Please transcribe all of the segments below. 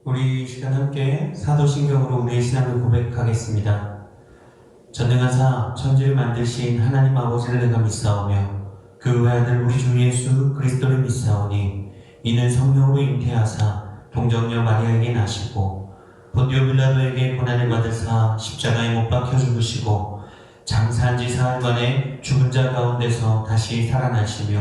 우리 이 시간 함께 사도신경으로 우리의 신앙을 고백하겠습니다. 전능하사 천지를 만드신 하나님 아버지를 내가 믿사오며 그 외아들 우리 주 예수 그리스도를 믿사오니 이는 성령으로 잉태하사 동정녀 마리아에게 나시고 본디오 빌라도에게 고난을 받으사 십자가에 못 박혀 죽으시고 장사한 지 사흘 만에 죽은 자 가운데서 다시 살아나시며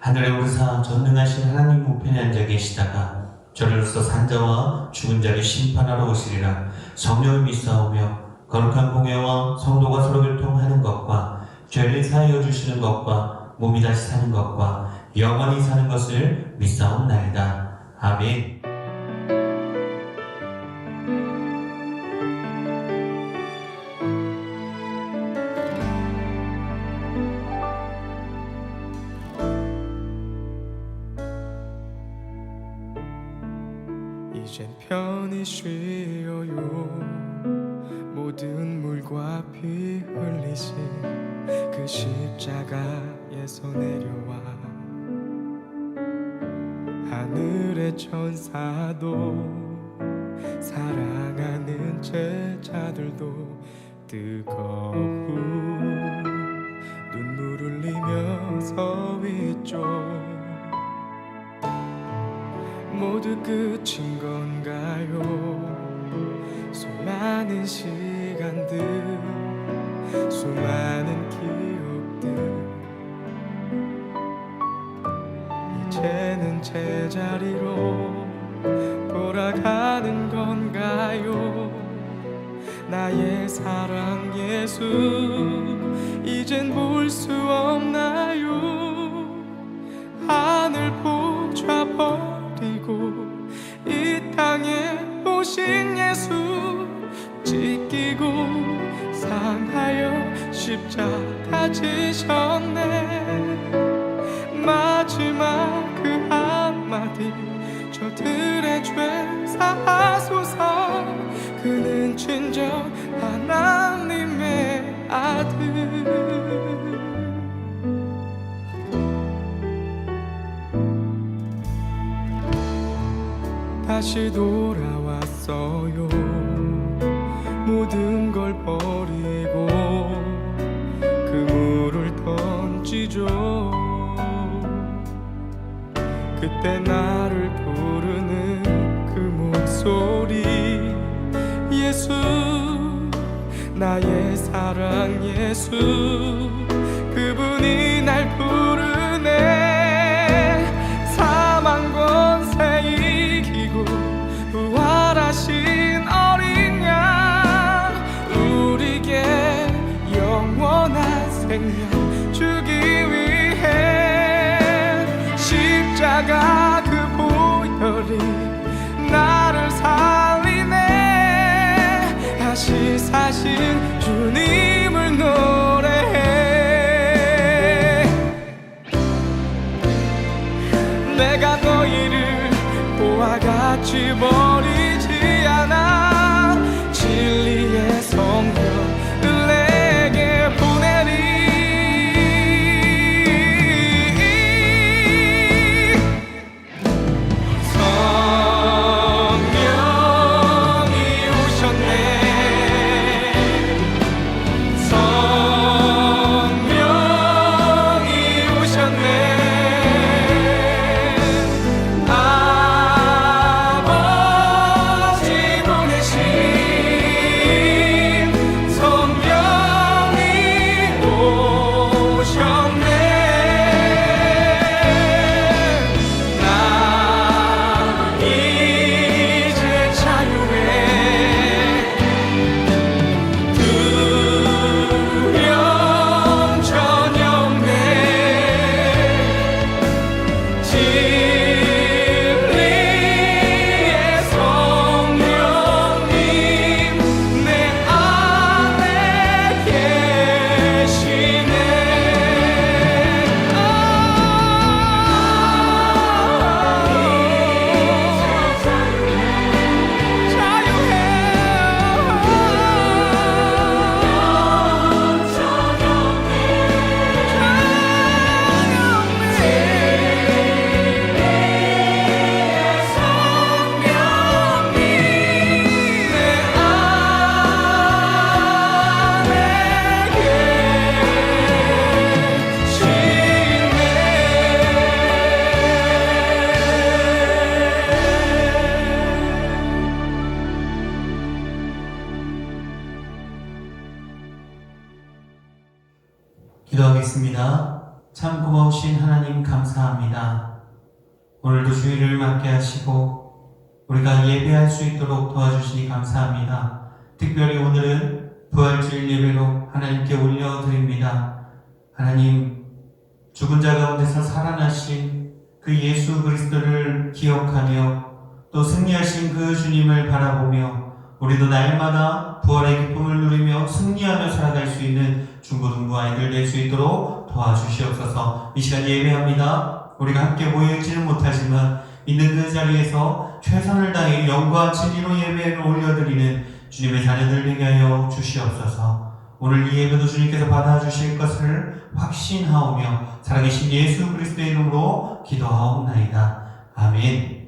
하늘에 오르사 전능하신 하나님 우편에 앉아 계시다가 저리로서 산자와 죽은 자를 심판하러 오시리라. 성령을 믿사오며 거룩한 공예와 성도가 서로 교통하는 것과 죄를 사하여 주시는 것과 몸이 다시 사는 것과 영원히 사는 것을 믿사옵나이다. 아멘. 이젠 편히 쉬어요. 모든 물과 피 흘리신 그 십자가에서 내려와 하늘의 천사도 사랑하는 제자들도 뜨거운 눈물 흘리며 서 있죠. 모두 끝인 건가요? 수많은 시간들, 수많은 기억들, 이제는 제자리로 돌아가는 건가요? 나의 사랑 예수, 이젠 볼 수 없나요? 하늘 보좌버리고 이 땅에 오신 예수, 찢기고 상하여 십자가 지셨네. 마지막 그 한마디, 저들의 죄 사하소서. 그는 진정 하나님의 아들. 다시 돌아왔어요. 모든 걸 버리고 그 물을 던지죠. 그때 나를 부르는 그 목소리, 예수, 나의 사랑 예수, 그분이 날 부르네. 사망 권세 이기고 부활하신 어린 양, 우리에게 영원한 생명 주기 위해 십자가 그 보혈이 나를 살리네. 다시 사신 주님을 노래해. 내가 너희를 보아 같이 버리지 않아. 진리의 성령을 내게 보내리. 성령이 오셨네. 성령이 오셨네. 아버지 보내신 예배를 맡게 하시고 우리가 예배할 수 있도록 도와주시니 감사합니다. 특별히 오늘은 부활주일 예배로 하나님께 올려드립니다. 하나님, 죽은 자 가운데서 살아나신 그 예수 그리스도를 기억하며 또 승리하신 그 주님을 바라보며 우리도 날마다 부활의 기쁨을 누리며 승리하며 살아갈 수 있는 중고등부 아이들 될 수 있도록 도와주시옵소서. 이 시간 예배합니다. 우리가 함께 모여있지는 못하지만 있는 그 자리에서 최선을 다해 영과 진리로 예배를 올려드리는 주님의 자녀들 되게 하여 주시옵소서. 오늘 이 예배도 주님께서 받아주실 것을 확신하오며 살아계신 예수 그리스도의 이름으로 기도하옵나이다. 아멘.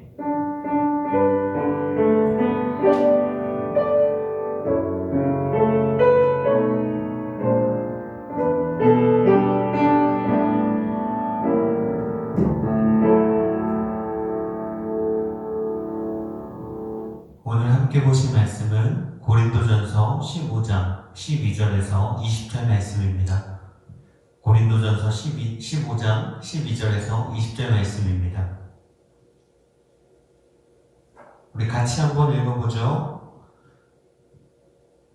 오늘 함께 보실 말씀은 고린도전서 15장 12절에서 20절 말씀입니다. 고린도전서 15장 12절에서 20절 말씀입니다. 우리 같이 한번 읽어보죠.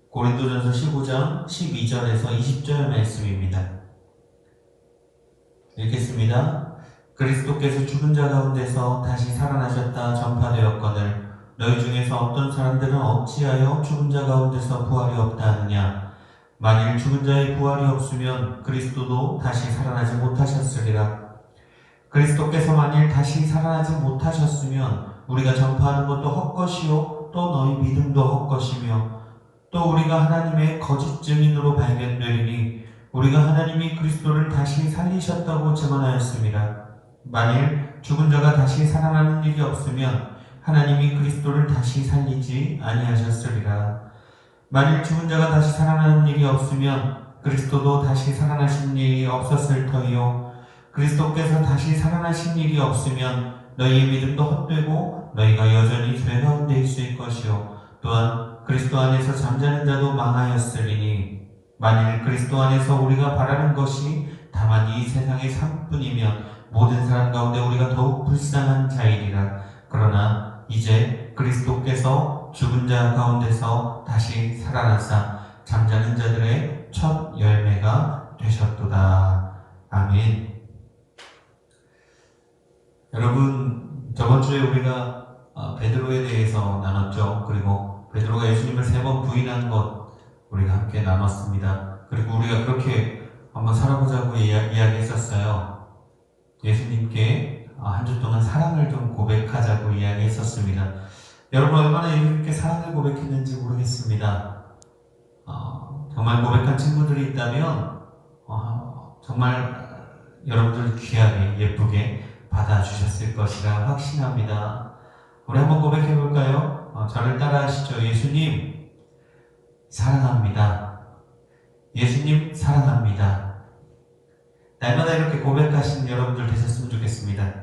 고린도전서 15장 12절에서 20절 말씀입니다. 읽겠습니다. 그리스도께서 죽은 자 가운데서 다시 살아나셨다 전파되었거늘 너희 중에서 어떤 사람들은 어찌하여 죽은 자 가운데서 부활이 없다 하느냐. 만일 죽은 자의 부활이 없으면 그리스도도 다시 살아나지 못하셨으리라. 그리스도께서 만일 다시 살아나지 못하셨으면 우리가 전파하는 것도 헛것이요 또 너희 믿음도 헛것이며 또 우리가 하나님의 거짓 증인으로 발견되리니 우리가 하나님이 그리스도를 다시 살리셨다고 증언하였습니다. 만일 죽은 자가 다시 살아나는 일이 없으면 하나님이 그리스도를 다시 살리지 아니하셨으리라. 만일 죽은 자가 다시 살아나는 일이 없으면 그리스도도 다시 살아나신 일이 없었을 터이요. 그리스도께서 다시 살아나신 일이 없으면 너희의 믿음도 헛되고 너희가 여전히 죄 가운데 있을 것이요. 또한 그리스도 안에서 잠자는 자도 망하였으리니 만일 그리스도 안에서 우리가 바라는 것이 다만 이 세상의 삶뿐이면 모든 사람 가운데 우리가 더욱 불쌍한 자이리라. 그러나 이제 그리스도께서 죽은 자 가운데서 다시 살아나사 잠자는 자들의 첫 열매가 되셨도다. 아멘. 여러분, 저번 주에 우리가 베드로에 대해서 나눴죠. 그리고 베드로가 예수님을 3번 부인한 것 우리가 함께 나눴습니다. 그리고 우리가 그렇게 한번 살아보자고 이야기했었어요. 예수님께 한 주 동안 사랑을 좀 고백하자고 이야기했었습니다. 여러분 얼마나 예수님께 사랑을 고백했는지 모르겠습니다. 정말 고백한 친구들이 있다면 정말 여러분들 귀하게 예쁘게 받아주셨을 것이라 확신합니다. 우리 한번 고백해볼까요? 저를 따라 하시죠. 예수님 사랑합니다. 예수님 사랑합니다. 날마다 이렇게 고백하시는 여러분들 되셨으면 좋겠습니다.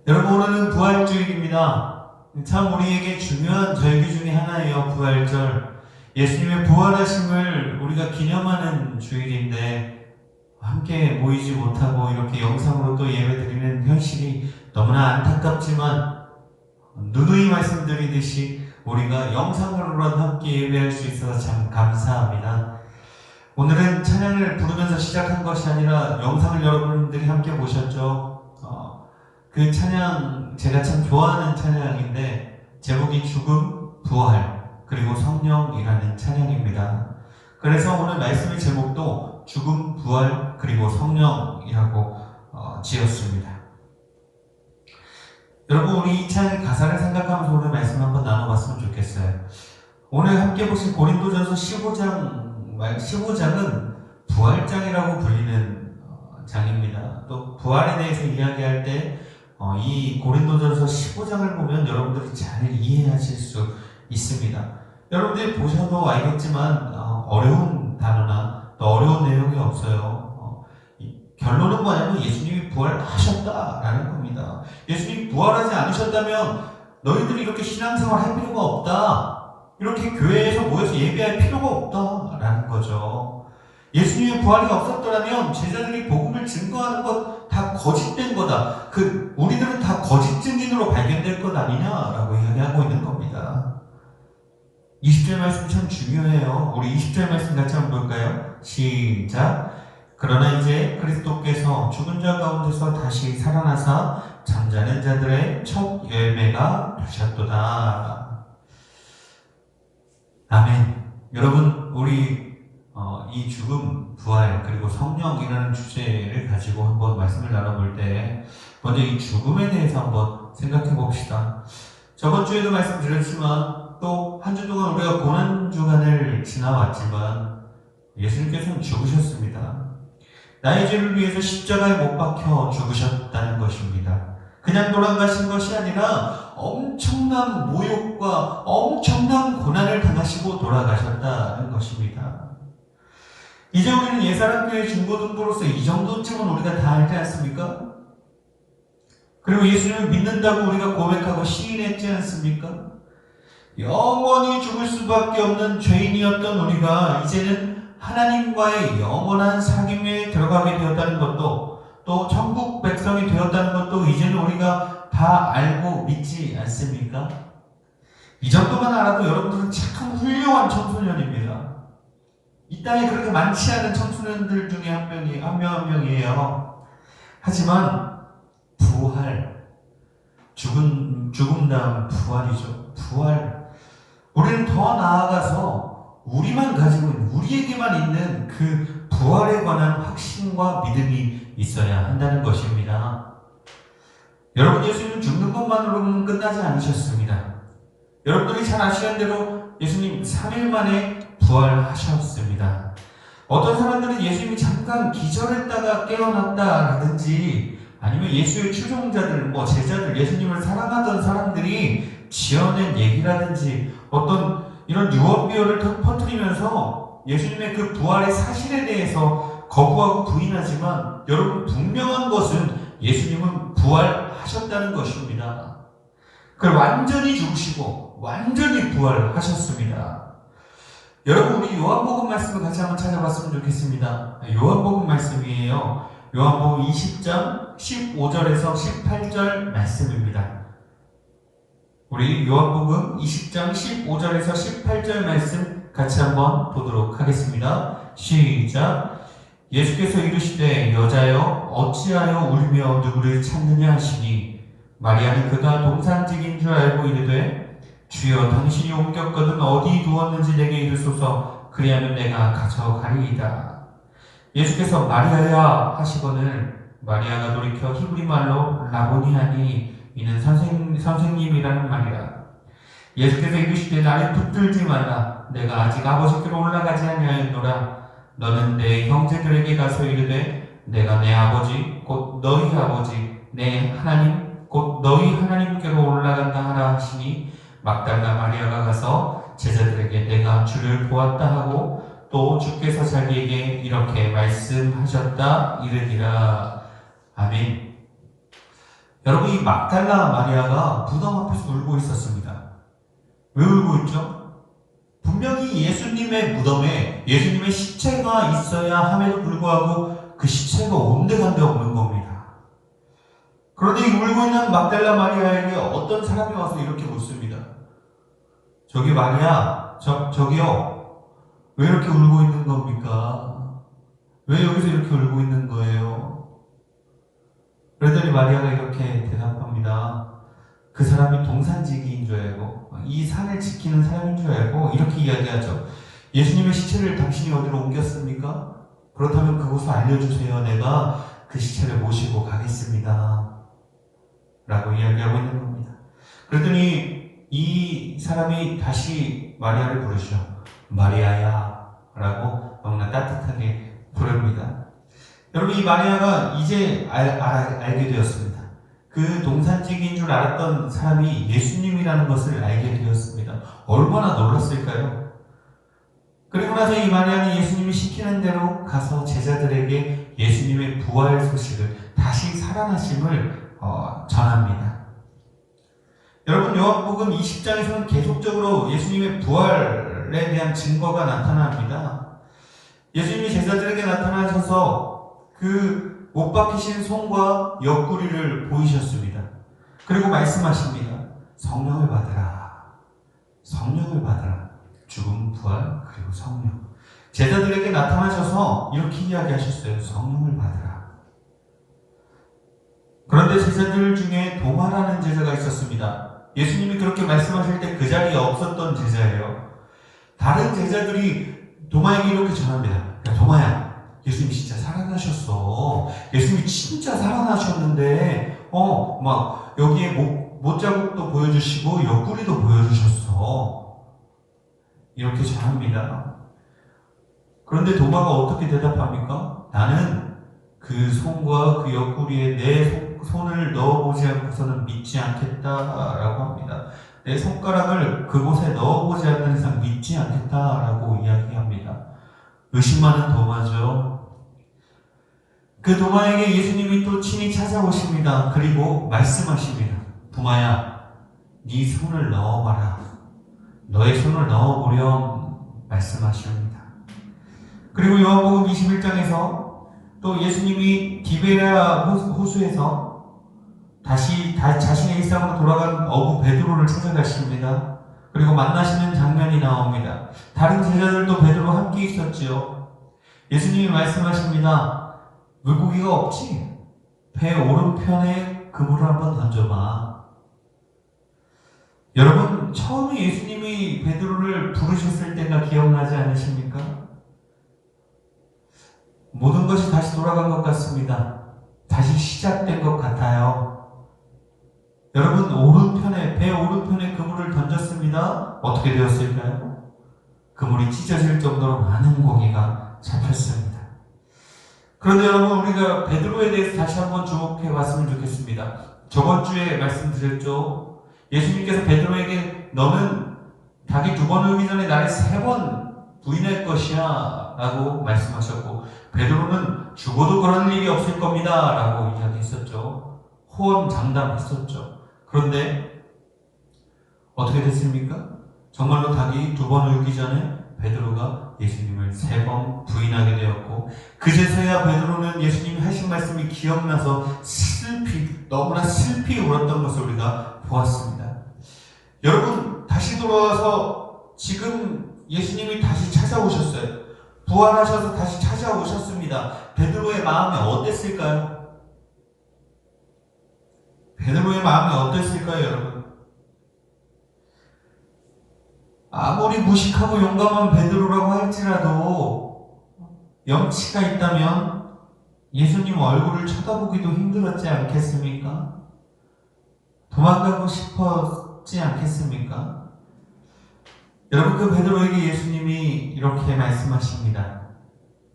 여러분, 오늘은 부활주일입니다. 참 우리에게 중요한 절기 중에 하나예요. 부활절. 예수님의 부활하심을 우리가 기념하는 주일인데 함께 모이지 못하고 이렇게 영상으로 또 예배드리는 현실이 너무나 안타깝지만 누누이 말씀드리듯이 우리가 영상으로라도 함께 예배할 수 있어서 참 감사합니다. 오늘은 찬양을 부르면서 시작한 것이 아니라 영상을 여러분들이 함께 보셨죠. 그 찬양 제가 참 좋아하는 찬양인데 제목이 죽음, 부활, 그리고 성령이라는 찬양입니다. 그래서 오늘 말씀의 제목도 죽음, 부활, 그리고 성령이라고 지었습니다. 여러분, 우리 이 찬양 가사를 생각하면서 오늘 말씀 한번 나눠봤으면 좋겠어요. 오늘 함께 보신 고린도전서 15장은 부활장이라고 불리는 장입니다. 또 부활에 대해서 이야기할 때 이 고린도전서 15장을 보면 여러분들이 잘 이해하실 수 있습니다. 여러분들이 보셔도 알겠지만 어려운 단어나 또 어려운 내용이 없어요. 결론은 뭐냐면 예수님이 부활하셨다라는 겁니다. 예수님이 부활하지 않으셨다면 너희들이 이렇게 신앙생활 할 필요가 없다. 이렇게 교회에서 모여서 예배할 필요가 없다라는 거죠. 예수님의 부활이 없었더라면 제자들이 복음을 증거하는 것 다 거짓된 거다. 우리들은 다 거짓 증인으로 발견될 것 아니냐라고 이야기하고 있는 겁니다. 20절 말씀 참 중요해요. 우리 20절 말씀 같이 한번 볼까요? 시작. 그러나 이제 그리스도께서 죽은 자 가운데서 다시 살아나사 잠자는 자들의 첫 열매가 되셨도다. 아멘. 여러분, 우리 이 죽음, 부활, 그리고 성령이라는 주제를 가지고 한번 말씀을 나눠볼 때 먼저 이 죽음에 대해서 한번 생각해 봅시다. 저번 주에도 말씀드렸지만 또 한 주 동안 우리가 고난주간을 지나왔지만 예수님께서는 죽으셨습니다. 나의 죄를 위해서 십자가에 못 박혀 죽으셨다는 것입니다. 그냥 돌아가신 것이 아니라 엄청난 모욕과 엄청난 고난을 당하시고 돌아가셨다는 것입니다. 이제 우리는 예사람교회 중고등부로서 이 정도쯤은 우리가 다 알지 않습니까? 그리고 예수님을 믿는다고 우리가 고백하고 시인했지 않습니까? 영원히 죽을 수밖에 없는 죄인이었던 우리가 이제는 하나님과의 영원한 사귐에 들어가게 되었다는 것도, 또 천국 백성이 되었다는 것도 이제는 우리가 다 알고 믿지 않습니까? 이 정도만 알아도 여러분들은 참 훌륭한 청소년입니다. 이 땅에 그렇게 많지 않은 청소년들 중에 한 명이에요. 하지만 부활, 죽음 다음 부활이죠. 부활. 우리는 더 나아가서 우리만 가지고 있는, 우리에게만 있는 그 부활에 관한 확신과 믿음이 있어야 한다는 것입니다. 여러분, 예수님은 죽는 것만으로는 끝나지 않으셨습니다. 여러분들이 잘 아시는 대로 예수님 3일 만에 부활하셨습니다. 어떤 사람들은 예수님이 잠깐 기절했다가 깨어났다라든지, 아니면 예수의 추종자들, 제자들, 예수님을 사랑하던 사람들이 지어낸 얘기라든지 어떤 이런 유언비어를 퍼뜨리면서 예수님의 그 부활의 사실에 대해서 거부하고 부인하지만, 여러분, 분명한 것은 예수님은 부활하셨다는 것입니다. 그걸 완전히 죽으시고 완전히 부활하셨습니다. 여러분, 우리 요한복음 말씀을 같이 한번 찾아봤으면 좋겠습니다. 요한복음 말씀이에요. 요한복음 20장 15절에서 18절 말씀입니다. 우리 요한복음 20장 15절에서 18절 말씀 같이 한번 보도록 하겠습니다. 시작. 예수께서 이르시되 여자여 어찌하여 울며 누구를 찾느냐 하시니, 마리아는 그가 동산직인 줄 알고 이르되 주여 당신이 옮겼거든 어디 두었는지 내게 이르소서, 그리하면 내가 가져가리이다. 예수께서 마리아야 하시거늘 마리아가 돌이켜 히브리 말로 라보니 하니 이는 선생님이라는 말이라. 예수께서 이르시되 나를 붙들지 말라. 내가 아직 아버지께로 올라가지 아니하였노라. 너는 내 형제들에게 가서 이르되 내가 내 아버지 곧 너희 아버지 내 하나님 곧 너희 하나님께로 올라간다 하라 하시니, 막달라 마리아가 가서 제자들에게 내가 주를 보았다 하고 또 주께서 자기에게 이렇게 말씀하셨다 이르니라. 아멘. 여러분, 이 막달라 마리아가 무덤 앞에서 울고 있었습니다. 왜 울고 있죠? 분명히 예수님의 무덤에 예수님의 시체가 있어야 함에도 불구하고 그 시체가 온데간데 없는 겁니다. 그런데 이 울고 있는 막달라 마리아에게 어떤 사람이 와서 이렇게 묻습니다. 저기 마리아, 저기요, 왜 이렇게 울고 있는 겁니까? 왜 여기서 이렇게 울고 있는 거예요? 그러더니 마리아가 이렇게 대답합니다. 그 사람이 동산지기인 줄 알고, 이 산을 지키는 사람인 줄 알고 이렇게 이야기하죠. 예수님의 시체를 당신이 어디로 옮겼습니까? 그렇다면 그곳을 알려주세요. 내가 그 시체를 모시고 가겠습니다. 라고 이야기하고 있는 겁니다. 그랬더니 이 사람이 다시 마리아를 부르죠. 마리아야 라고 너무나 따뜻하게 부릅니다. 여러분, 이 마리아가 이제 알게 되었습니다. 그 동산직인 줄 알았던 사람이 예수님이라는 것을 알게 되었습니다. 얼마나 놀랐을까요? 그리고 나서 이 마리아는 예수님이 시키는 대로 가서 제자들에게 예수님의 부활 소식을, 다시 살아나심을 전합니다. 여러분, 요한복음 20장에서는 계속적으로 예수님의 부활에 대한 증거가 나타납니다. 예수님이 제자들에게 나타나셔서 그 못 박히신 손과 옆구리를 보이셨습니다. 그리고 말씀하십니다. 성령을 받으라. 성령을 받으라. 죽음, 부활, 그리고 성령. 제자들에게 나타나셔서 이렇게 이야기하셨어요. 성령을 받으라. 그런데 제자들 중에 도마라는 제자가 있었습니다. 예수님이 그렇게 말씀하실 때 그 자리에 없었던 제자예요. 다른 제자들이 도마에게 이렇게 전합니다. 야, 도마야, 예수님이 진짜 살아나셨어. 예수님이 진짜 살아나셨는데, 막 여기에 못자국도 보여주시고 옆구리도 보여주셨어. 이렇게 전합니다. 그런데 도마가 어떻게 대답합니까? 나는 그 손과 그 옆구리에 내 손을 넣어보지 않고서는 믿지 않겠다라고 합니다. 내 손가락을 그곳에 넣어보지 않는 이상 믿지 않겠다라고 이야기합니다. 의심하는 도마죠. 그 도마에게 예수님이 또 친히 찾아오십니다. 그리고 말씀하십니다. 도마야, 네 손을 넣어봐라. 너의 손을 넣어보렴 말씀하십니다. 그리고 요한복음 21장에서 또 예수님이 디베랴 호수에서 다시 자신의 일상으로 돌아간 어부 베드로를 찾아가십니다. 그리고 만나시는 장면이 나옵니다. 다른 제자들도 베드로와 함께 있었지요. 예수님이 말씀하십니다. 물고기가 없지? 배 오른편에 그물을 한번 던져봐. 여러분, 처음에 예수님이 베드로를 부르셨을 때가 기억나지 않으십니까? 모든 것이 다시 돌아간 것 같습니다. 다시 시작된 것 같아요. 여러분, 배 오른편에 그물을 던졌습니다. 어떻게 되었을까요? 그물이 찢어질 정도로 많은 고기가 잡혔습니다. 그런데 여러분, 우리가 베드로에 대해서 다시 한번 주목해 봤으면 좋겠습니다. 저번 주에 말씀드렸죠. 예수님께서 베드로에게 너는 닭이 2번 울기 전에 나를 3번 부인할 것이야 라고 말씀하셨고, 베드로는 죽어도 그런 일이 없을 겁니다 라고 이야기했었죠. 호언장담했었죠. 그런데 어떻게 됐습니까? 정말로 닭이 2번 울기 전에 베드로가 예수님을 3번 부인하게 되었고, 그제서야 베드로는 예수님이 하신 말씀이 기억나서 너무나 슬피 울었던 것을 우리가 보았습니다. 여러분, 다시 돌아와서 지금 예수님이 다시 찾아오셨어요. 부활하셔서 다시 찾아오셨습니다. 베드로의 마음이 어땠을까요? 베드로의 마음이 어땠을까요, 여러분? 아무리 무식하고 용감한 베드로라고 할지라도 염치가 있다면 예수님 얼굴을 쳐다보기도 힘들었지 않겠습니까? 도망가고 싶었지 않겠습니까? 여러분, 그 베드로에게 예수님이 이렇게 말씀하십니다.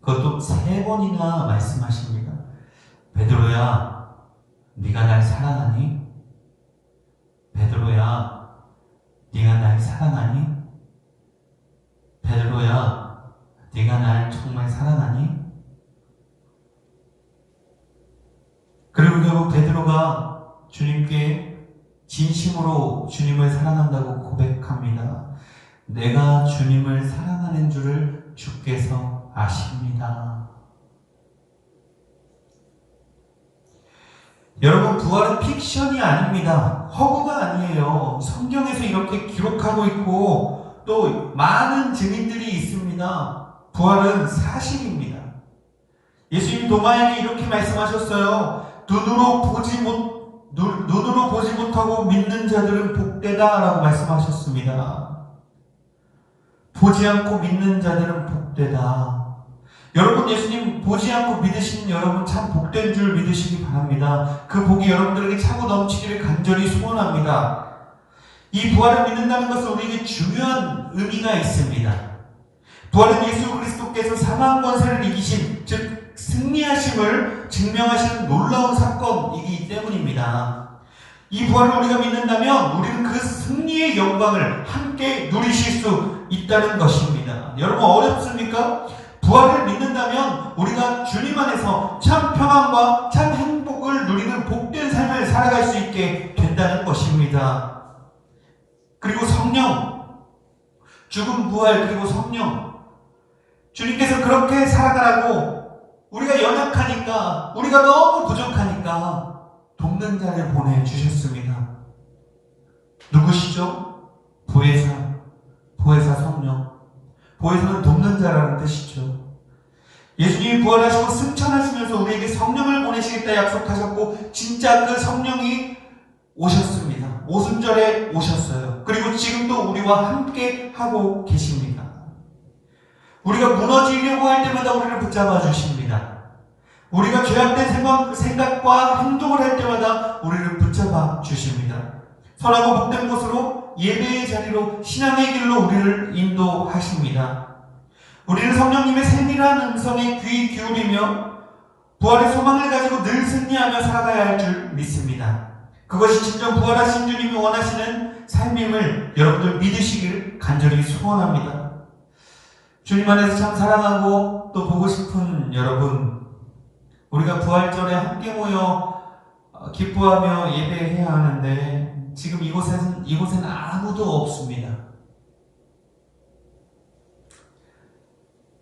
그것도 3번이나 말씀하십니다. 베드로야, 네가 날 사랑하니? 베드로야, 네가 날 사랑하니? 베드로야, 네가 날 정말 사랑하니? 그리고 결국 베드로가 주님께 진심으로 주님을 사랑한다고 고백합니다. 내가 주님을 사랑하는 줄을 주께서 아십니다. 여러분, 부활은 픽션이 아닙니다. 허구가 아니에요. 성경에서 이렇게 기록하고 있고 또 많은 증인들이 있습니다. 부활은 사실입니다. 예수님 도마에게 이렇게 말씀하셨어요. 눈으로 보지 못하고 믿는 자들은 복되다 라고 말씀하셨습니다. 보지 않고 믿는 자들은 복되다. 여러분, 예수님 보지 않고 믿으시는 여러분 참 복된 줄 믿으시기 바랍니다. 그 복이 여러분들에게 차고 넘치기를 간절히 소원합니다. 이 부활을 믿는다는 것은 우리에게 중요한 의미가 있습니다. 부활은 예수 그리스도께서 사망 권세를 이기신, 즉 승리하심을 증명하시는 놀라운 사건이기 때문입니다. 이 부활을 우리가 믿는다면 우리는 그 승리의 영광을 함께 누리실 수 있다는 것입니다. 여러분, 어렵습니까? 부활을 믿는다면 우리가 주님 안에서 참 평안과 참 행복을 누리는 복된 삶을 살아갈 수 있게 된다는 것입니다. 그리고 성령, 죽음, 부활, 그리고 성령, 주님께서 그렇게 살아가라고 우리가 연약하니까, 우리가 너무 부족하니까 돕는 자를 보내주셨습니다. 누구시죠? 보혜사 성령. 보혜사는 돕는 자라는 뜻이죠. 예수님이 부활하시고 승천하시면서 우리에게 성령을 보내시겠다 약속하셨고 진짜 그 성령이 오셨습니다. 오순절에 오셨어요. 그리고 지금도 우리와 함께 하고 계십니다. 우리가 무너지려고 할 때마다 우리를 붙잡아 주십니다. 우리가 죄악된 생각과 행동을 할 때마다 우리를 붙잡아 주십니다. 선하고 복된 곳으로, 예배의 자리로, 신앙의 길로 우리를 인도하십니다. 우리는 성령님의 세밀한 음성에 귀 기울이며 부활의 소망을 가지고 늘 승리하며 살아가야 할 줄 믿습니다. 그것이 진정 부활하신 주님이 원하시는 삶임을 여러분들 믿으시길 간절히 소원합니다. 주님 안에서 참 사랑하고 또 보고 싶은 여러분, 우리가 부활절에 함께 모여 기뻐하며 예배해야 하는데 지금 이곳에는 아무도 없습니다.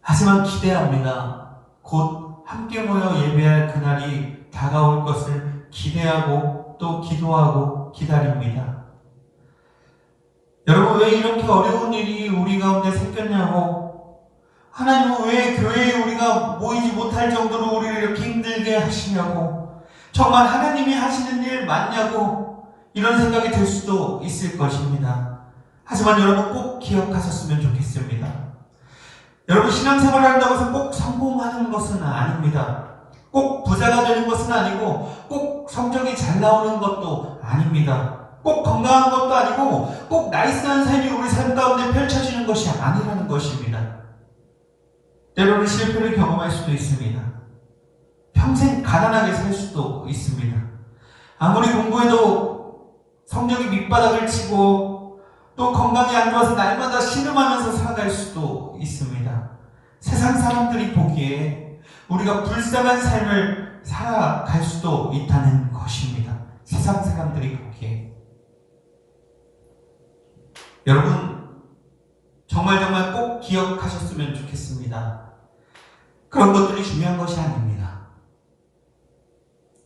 하지만 기대합니다. 곧 함께 모여 예배할 그날이 다가올 것을 기대하고 또 기도하고 기다립니다. 여러분, 왜 이렇게 어려운 일이 우리 가운데 생겼냐고, 하나님은 왜 교회에 우리가 모이지 못할 정도로 우리를 이렇게 힘들게 하시냐고, 정말 하나님이 하시는 일 맞냐고 이런 생각이 들 수도 있을 것입니다. 하지만 여러분 꼭 기억하셨으면 좋겠습니다. 여러분, 신앙생활을 한다고 해서 꼭 성공하는 것은 아닙니다. 꼭 부자가 되는 것은 아니고, 꼭 성적이 잘 나오는 것도 아닙니다. 꼭 건강한 것도 아니고, 꼭 나이스한 삶이 우리 삶 가운데 펼쳐지는 것이 아니라는 것입니다. 때로는 실패를 경험할 수도 있습니다. 평생 가난하게 살 수도 있습니다. 아무리 공부해도 성적이 밑바닥을 치고 또 건강이 안 좋아서 날마다 신음하면서 살아갈 수도 있습니다. 세상 사람들이 보기에 우리가 불쌍한 삶을 살아갈 수도 있다는 것입니다. 세상 사람들이 보기에. 여러분, 정말 꼭 기억하셨으면 좋겠습니다. 그런 것들이 중요한 것이 아닙니다.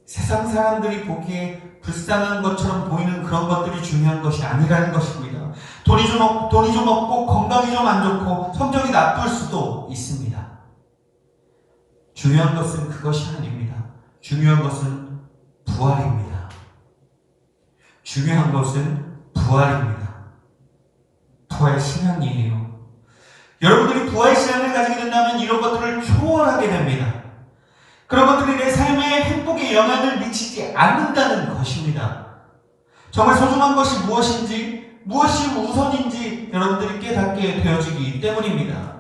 세상 사람들이 보기에 불쌍한 것처럼 보이는 그런 것들이 중요한 것이 아니라는 것입니다. 돈이 좀 없고 건강이 좀 안 좋고 성적이 나쁠 수도 있습니다. 중요한 것은 그것이 아닙니다. 중요한 것은 부활입니다. 중요한 것은 부활입니다. 부활 신앙이에요. 여러분들이 부활 신앙을 가지게 된다면 이런 것들을 초월하게 됩니다. 그런 것들이 내 삶에 행복에 영향을 미치지 않는다는 것입니다. 정말 소중한 것이 무엇이 우선인지 여러분들이 깨닫게 되어지기 때문입니다.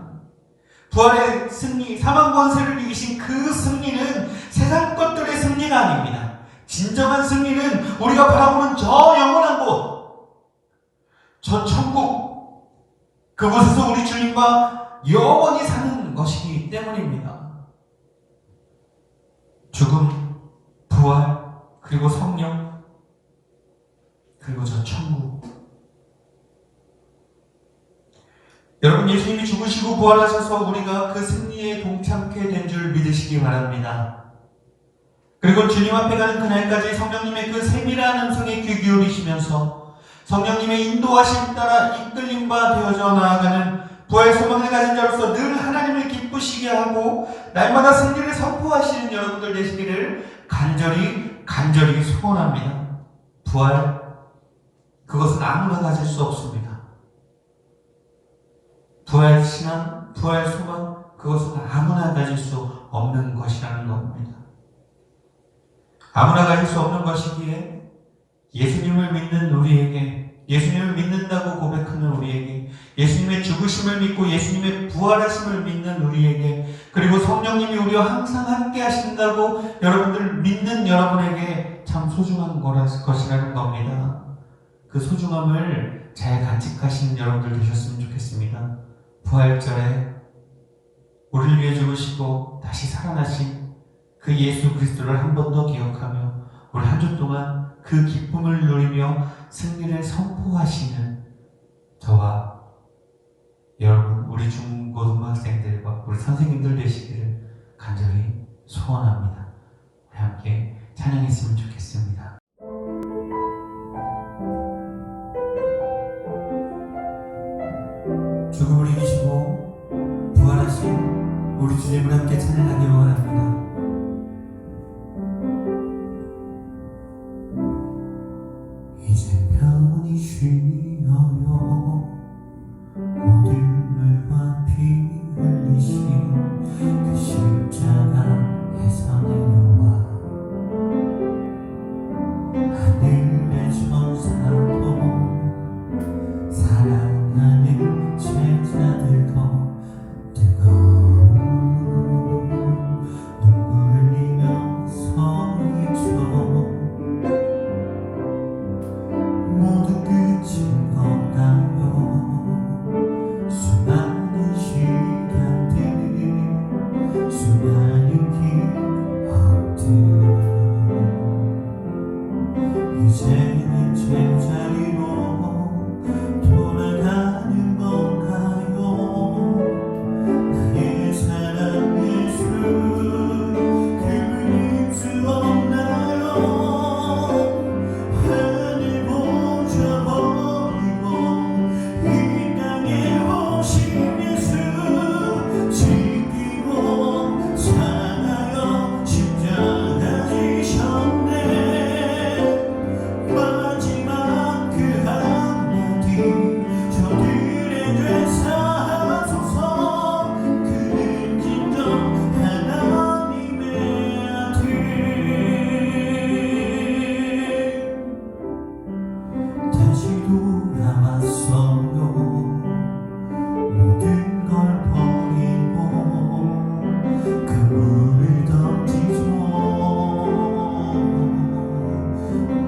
부활의 승리, 사망 권세를 이기신 그 승리는 세상 것들의 승리가 아닙니다. 진정한 승리는 우리가 바라보는 저 영원한 곳, 저 천국, 그곳에서 우리 주님과 영원히 사는 것이기 때문입니다. 죽음, 부활, 그리고 성령, 그리고 저 천국. 여러분, 예수님이 죽으시고 부활하셔서 우리가 그 승리에 동참케 된 줄 믿으시기 바랍니다. 그리고 주님 앞에 가는 그날까지 성령님의 그 세밀한 음성에 귀 기울이시면서 성령님의 인도하심 따라 이끌림바 되어져 나아가는 부활 소망을 가진 자로서 늘 하나님을 기쁘시게 하고 날마다 승리를 선포하시는 여러분들 되시기를 간절히 소원합니다. 부활, 그것은 아무나 가질 수 없습니다. 부활 신앙, 부활 소망, 그것은 아무나 가질 수 없는 것이라는 겁니다. 아무나 가질 수 없는 것이기에 예수님을 믿는 우리에게, 예수님을 믿는다고 고백하는 우리에게, 예수님의 죽으심을 믿고 예수님의 부활하심을 믿는 우리에게, 그리고 성령님이 우리와 항상 함께 하신다고 여러분들 믿는 여러분에게 참 소중한 것이라는 겁니다. 그 소중함을 잘 간직하시는 여러분들 되셨으면 좋겠습니다. 부활절에 우리를 위해 죽으시고 다시 살아나신 그 예수 그리스도를 한 번 더 기억하며 올 한 주 동안 그 기쁨을 누리며 승리를 선포하시는 저와 여러분, 우리 중고등학생들과 우리 선생님들 되시기를 간절히 소원합니다. 우리 함께 찬양했으면 좋겠습니다. 죽음을 이기시고 부활하신 우리 주님을 함께 찬양하기 원합니다. 이제 편히 쉬어요. 모든 물과 피 흘리신 그 십자가에서 내려와 하늘의 천사도 사랑하는 제자들도 뜨거운 눈물을 흘리며 서 있죠. 모두 끝인 건가요? 수많은 시간들, 수많은 기억들, 이제는 제자리로 돌아가는 건가요? 나의 사랑 예수, 그분일 수 없나요? 하늘 보좌 버리고 이 땅에 오신 예수, 지키고 살아요. 십자가 지셨네. 마지막 그 한마디, 저들의 죄 사하소서. 그는 진정 하나님의 아들. 다시 돌아왔어요. 모든 걸 버리고 그물을 던지죠.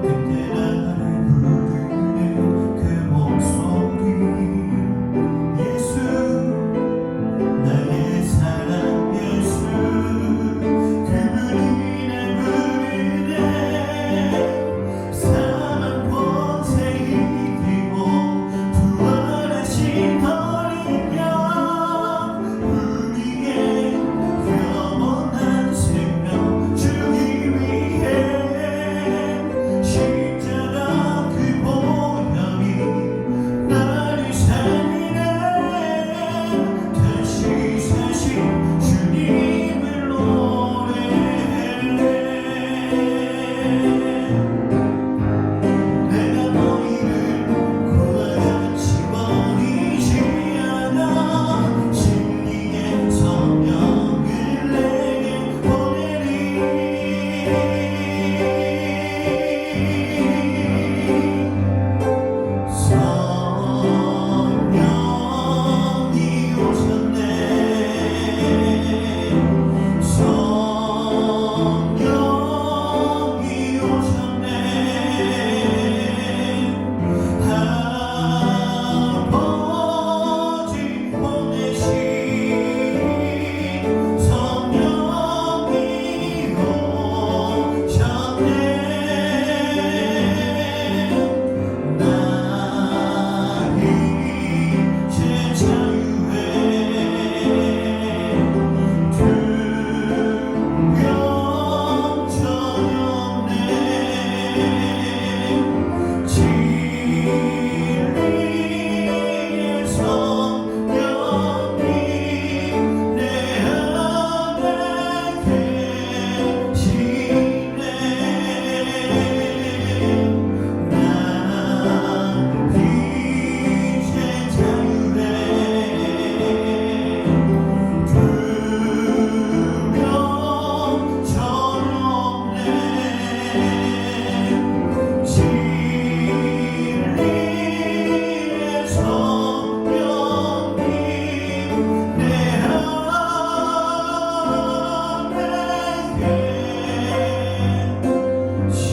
그때 나를 부르는 그 목소리, 예수, 나의 사랑 예수, 그분이 날 부르네. 사망 권세 이기고 부활하신 어린 양, 우리의 영원한 생명 주기 위해 십자가 그 보혈이 나를 살리네. 다시 사신 주님을 노래해. 내가 너희를 고와 같이 버리지 않아. 진리의 성령을 내게 보내리. 성령이 오셨네. 성령이 오셨네. 아버지 보내신 성령이 오셨네. 나 이제 자유해. 두려움 전혀 없네. 진리의 성령이 내 안에 계시네. 나 이제 자유해. 두려움 전혀 없네. 진리의 성령이 내 안에 계시네.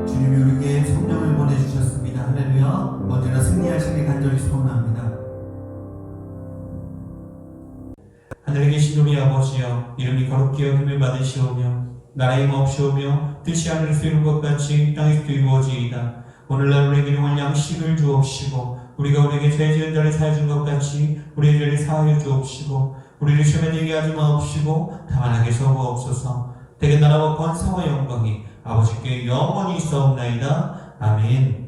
주님이 우리에게 성령을 보내주셨습니다. 할렐루야. 언제나 승리하시길 간절히 소원합니다. 하늘에 계신 우리 아버지여, 이름이 거룩히 여김을 받으시오며 나라의 옵시오며 뜻이 하늘에서 이룬 것 같이 땅에서도 이루어지이다. 오늘날 우리에게 일용할 양식을 주옵시고 우리가 우리에게 죄 지은 자를 사하여 준 것 같이 우리의 죄를 사하여 주옵시고 우리를 시험에 들게 하지 마옵시고 다만 악에 서부옵소서. 대개 나라와 권세와 영광이 아버지께 영원히 있사옵나이다. 아멘.